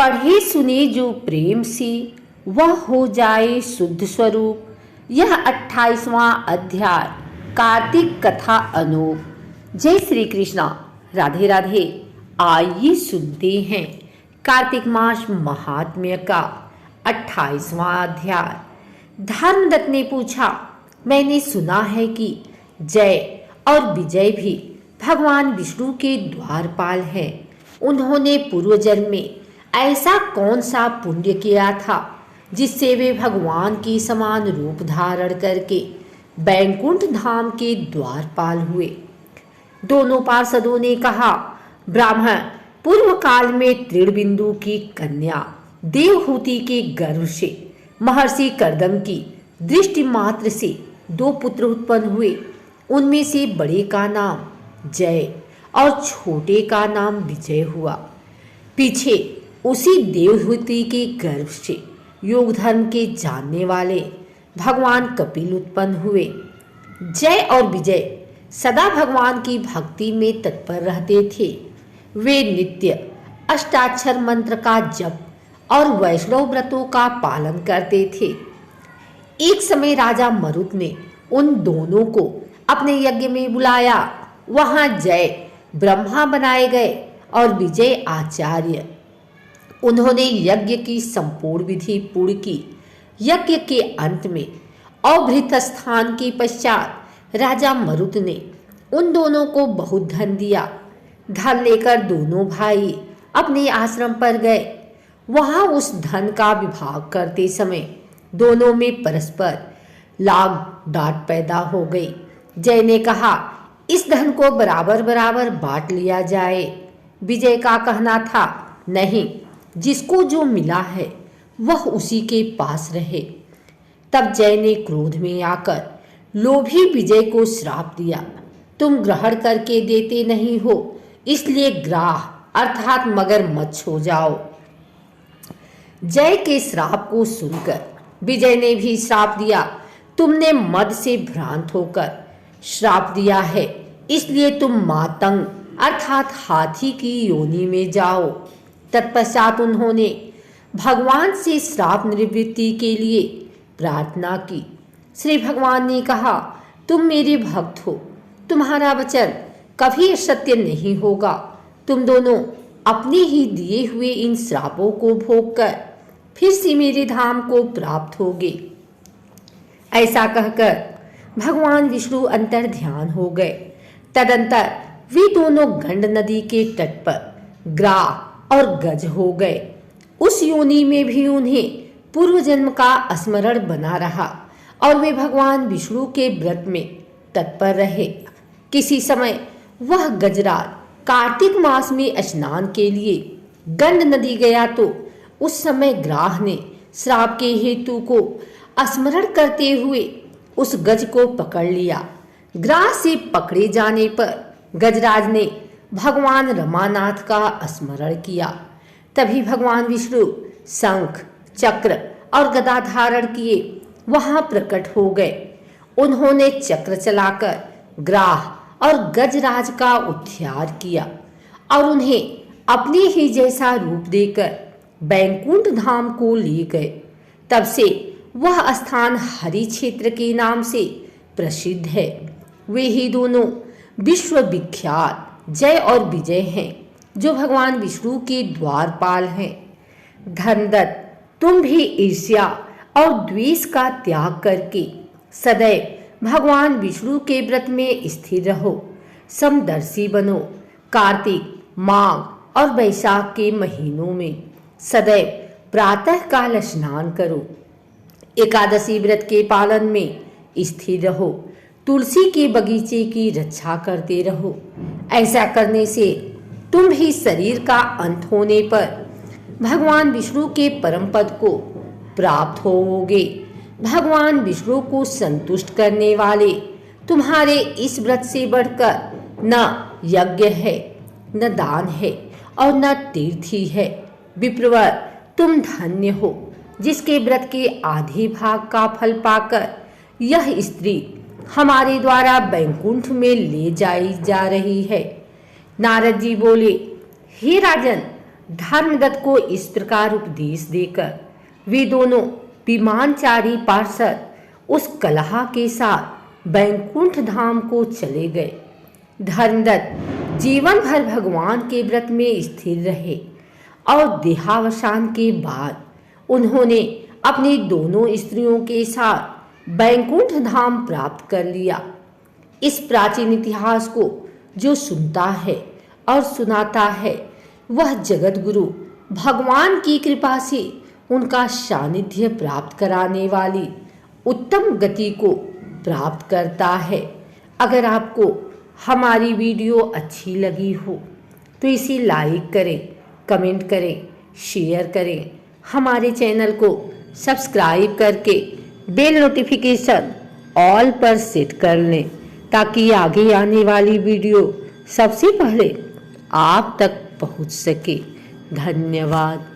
पढ़े सुने जो प्रेम से वह हो जाए शुद्ध स्वरूप। यह 28वां अध्याय कार्तिक कथा अनूप। जय श्री कृष्णा, राधे राधे। आइए सुनते हैं कार्तिक मास महात्म्य का 28वां अध्याय। धर्मदत्त ने पूछा, मैंने सुना है कि जय और विजय भी भगवान विष्णु के द्वारपाल हैं। उन्होंने पूर्व जन्म में ऐसा कौन सा पुण्य किया था जिससे वे भगवान के समान रूप धारण करके बैकुंठ धाम के द्वारपाल हुए। दोनों पार्षदों ने कहा, ब्राह्मण पूर्व काल में त्रिबिंदु की कन्या देवहूति के गर्भ से महर्षि कर्दम की दृष्टि मात्र से 2 पुत्र उत्पन्न हुए। उनमें से बड़े का नाम जय और छोटे का नाम विजय हुआ। पीछे उसी देवहूति के गर्भ से योग धर्म के जानने वाले भगवान कपिल उत्पन्न हुए। जय और विजय सदा भगवान की भक्ति में तत्पर रहते थे। वे नित्य अष्टाक्षर मंत्र का जप और वैष्णव व्रतों का पालन करते थे। एक समय राजा मरुत ने उन दोनों को अपने यज्ञ में बुलाया। वहां जय ब्रह्मा बनाए गए और विजय आचार्य। उन्होंने यज्ञ की संपूर्ण विधि पूर्ण की। यज्ञ के अंत में अभृत स्थान के पश्चात राजा मरुत ने उन दोनों को बहुत धन दिया। धन लेकर दोनों भाई अपने आश्रम पर गए। वहां उस धन का विभाग करते समय दोनों में परस्पर लाग डांट पैदा हो गई। जय ने कहा, इस धन को बराबर बराबर बांट लिया जाए। विजय का कहना था, नहीं, जिसको जो मिला है वह उसी के पास रहे। तब जय ने क्रोध में आकर लोभी विजय को श्राप दिया, तुम ग्रहण करके देते नहीं हो, इसलिए ग्राह अर्थात मगरमच्छ हो जाओ। जय के श्राप को सुनकर विजय ने भी श्राप दिया, तुमने मद से भ्रांत होकर श्राप दिया है, इसलिए तुम मातंग अर्थात हाथी की योनि में जाओ। तत्पश्चात उन्होंने भगवान से श्राप निवृत्ति के लिए प्रार्थना की। श्री भगवान ने कहा, तुम मेरे भक्त हो, तुम्हारा वचन कभी असत्य नहीं होगा। तुम दोनों अपने ही दिए हुए इन श्रापों को भोग कर फिर से मेरे धाम को प्राप्त होगे। ऐसा कहकर भगवान विष्णु अंतर ध्यान हो गए। तदंतर वे दोनों गंड नदी के तट पर ग्राह और गज हो गए। उस योनि में भी उन्हें पूर्व जन्म का स्मरण बना रहा और वे भगवान विष्णु के व्रत में तत्पर रहे। किसी समय वह गजराज कार्तिक मास में स्नान के लिए गंड नदी गया तो उस समय ग्राह ने श्राप के हेतु को स्मरण करते हुए उस गज को पकड़ लिया। ग्राह से पकड़े जाने पर गजराज ने भगवान रमानाथ का स्मरण किया। तभी भगवान विष्णु शंख चक्र और गदा धारण किए वहां प्रकट हो गए। उन्होंने चक्र चलाकर ग्राह और गजराज का उद्धार किया और उन्हें अपने ही जैसा रूप देकर बैकुंठ धाम को ले गए। तब से वह स्थान हरि क्षेत्र के नाम से प्रसिद्ध है। वे ही दोनों विश्व विख्यात जय और विजय हैं, जो भगवान विष्णु के द्वारपाल हैं। धर्मदत्त, तुम भी ईर्ष्या और द्वेष का त्याग करके सदैव भगवान विष्णु के व्रत में स्थिर रहो। समदर्शी बनो। कार्तिक, माघ और वैशाख के महीनों में सदैव प्रातः काल स्नान करो। एकादशी व्रत के पालन में स्थिर रहो। तुलसी के बगीचे की रक्षा करते रहो। ऐसा करने से तुम भी शरीर का अंत होने पर भगवान विष्णु के परम पद को प्राप्त होगे। भगवान विष्णु को संतुष्ट करने वाले तुम्हारे इस व्रत से बढ़कर न यज्ञ है, न दान है और न तीर्थ ही है। विप्रवर, तुम धन्य हो जिसके व्रत के आधे भाग का फल पाकर यह स्त्री हमारे द्वारा बैकुंठ में ले जाई जा रही है। नारद जी बोले, हे राजन, धर्मदत्त को इस प्रकार उपदेश देकर वे दोनों विमानचारी पार्षद उस कलहा के साथ बैकुंठ धाम को चले गए। धर्मदत्त जीवन भर भगवान के व्रत में स्थिर रहे और देहावसान के बाद उन्होंने अपनी दोनों स्त्रियों के साथ बैकुंठ धाम प्राप्त कर लिया। इस प्राचीन इतिहास को जो सुनता है और सुनाता है वह जगत गुरु भगवान की कृपा से उनका सानिध्य प्राप्त कराने वाली उत्तम गति को प्राप्त करता है। अगर आपको हमारी वीडियो अच्छी लगी हो तो इसे लाइक करें, कमेंट करें, शेयर करें। हमारे चैनल को सब्सक्राइब करके बेल नोटिफिकेशन ऑल पर सेट कर लें ताकि आगे आने वाली वीडियो सबसे पहले आप तक पहुंच सके। धन्यवाद।